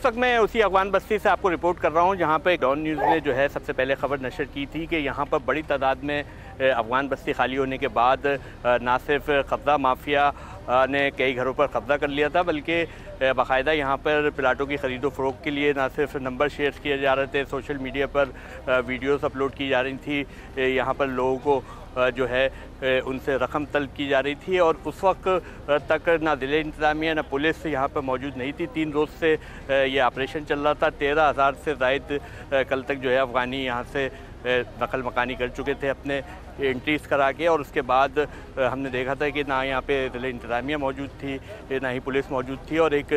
वक्त मैं उसी अफगान बस्ती से आपको रिपोर्ट कर रहा हूँ जहाँ पे डॉन न्यूज़ ने जो है सबसे पहले खबर नशर की थी कि यहाँ पर बड़ी तादाद में अफगान बस्ती खाली होने के बाद ना सिर्फ कब्ज़ा माफिया ने कई घरों पर कब्ज़ा कर लिया था, बल्कि बाकायदा यहाँ पर प्लाटों की ख़रीदो फ़रोख्त के लिए ना सिर्फ नंबर शेयर किए जा रहे थे, सोशल मीडिया पर वीडियोस अपलोड की जा रही थी, यहाँ पर लोगों को जो है उनसे रकम तलब की जा रही थी। और उस वक्त तक ना ज़िले इंतज़ामिया ना पुलिस यहाँ पर मौजूद नहीं थी। 3 रोज़ से ये ऑपरेशन चल रहा था। 13,000 से ज़ायद कल तक जो है अफ़गानी यहाँ से नकल मकानी कर चुके थे अपने एंट्रीज़ करा के। और उसके बाद हमने देखा था कि ना यहाँ पे ज़िले इंतज़ामिया मौजूद थी, ना ही पुलिस मौजूद थी, और एक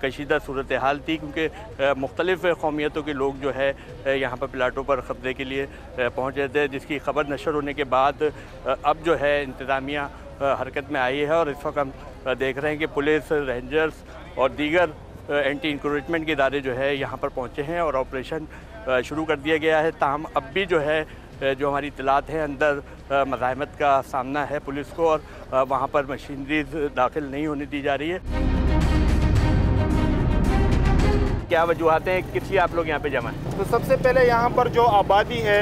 कशीदा सूरत हाल थी, क्योंकि मुख्तलिफ़ कौमियतों के लोग जो है यहाँ पर प्लाटों पर कब्ज़े के लिए पहुँच रहे थे, जिसकी खबर नशर होने के बाद अब जो है इंतज़ामिया हरकत में आई है। और इस वक्त हम देख रहे हैं कि पुलिस, रेंजर्स और दीगर एंटी इंक्रोचमेंट के इदारे जो है यहाँ पर पहुँचे हैं और ऑपरेशन शुरू कर दिया गया है। ताहम अब भी जो है जो हमारी इत्तलात है अंदर मज़ाहमत का सामना है पुलिस को, और वहाँ पर मशीनरीज दाखिल नहीं होने दी जा रही है। क्या वजूहातें हैं, किस लिए आप लोग यहाँ पे जमा हैं? तो सबसे पहले यहाँ पर जो आबादी है,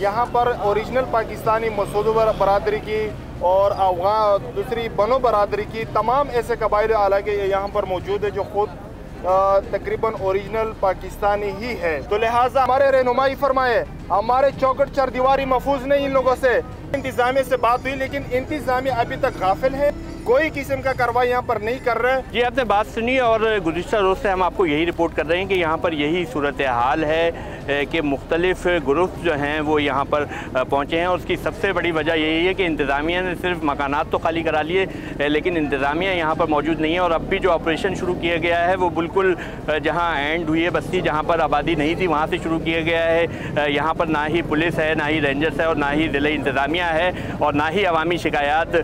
यहाँ पर ओरिजिनल पाकिस्तानी मसूद बरादरी की और अफगान दूसरी बनो बरादरी की तमाम ऐसे कबाइल हालांकि यहाँ पर मौजूद है जो खुद तकरीबन ओरिजिनल पाकिस्तानी ही है। तो लिहाजा हमारे रहनुमाई फरमाए, हमारे चौकट चरदीवारी महफूज नहीं इन लोगों से। इंतजामिया से बात हुई, लेकिन इंतजामिया अभी तक गाफिल है, कोई किस्म का कार्रवाई यहाँ पर नहीं कर रहे। जी, आपने बात सुनी, और गुज़िश्ता रोज़ से हम आपको यही रिपोर्ट कर रहे हैं कि यहाँ पर यही सूरत हाल है कि मुख्तलिफ़ ग्रुप जो हैं वो यहाँ पर पहुँचे हैं। और उसकी सबसे बड़ी वजह यही है कि इंतज़ामिया ने सिर्फ मकानात तो खाली करा लिए, लेकिन इंतज़ामिया यहाँ पर मौजूद नहीं है। और अब भी जो ऑपरेशन शुरू किया गया है वो बिल्कुल जहाँ एंड हुई है बस्ती, जहाँ पर आबादी नहीं थी, वहाँ से शुरू किया गया है। यहाँ पर ना ही पुलिस है, ना ही रेंजर्स है, और ना ही ज़िले इंतज़ामिया है, और ना ही अवामी शिकायत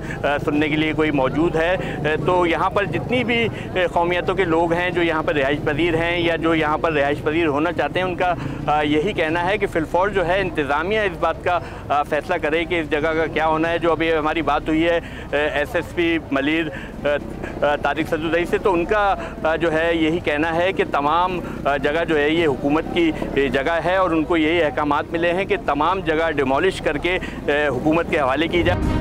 सुनने के लिए कोई मौजूद है। तो यहाँ पर जितनी भी कौमियतों के लोग हैं जो यहाँ पर रिहाइश पजीर हैं या जो यहाँ पर रिहाइश पजीर होना चाहते हैं, उनका यही कहना है कि फ़िलफ़ौर जो है इंतज़ामिया इस बात का फ़ैसला करे कि इस जगह का क्या होना है। जो अभी हमारी बात हुई है SSP मलीर तारिक सदुदई से, तो उनका जो है यही कहना है कि तमाम जगह जो है ये हुकूमत की जगह है, और उनको यही अहकामात मिले हैं कि तमाम जगह डिमोलिश करके हुकूमत के हवाले की जाए।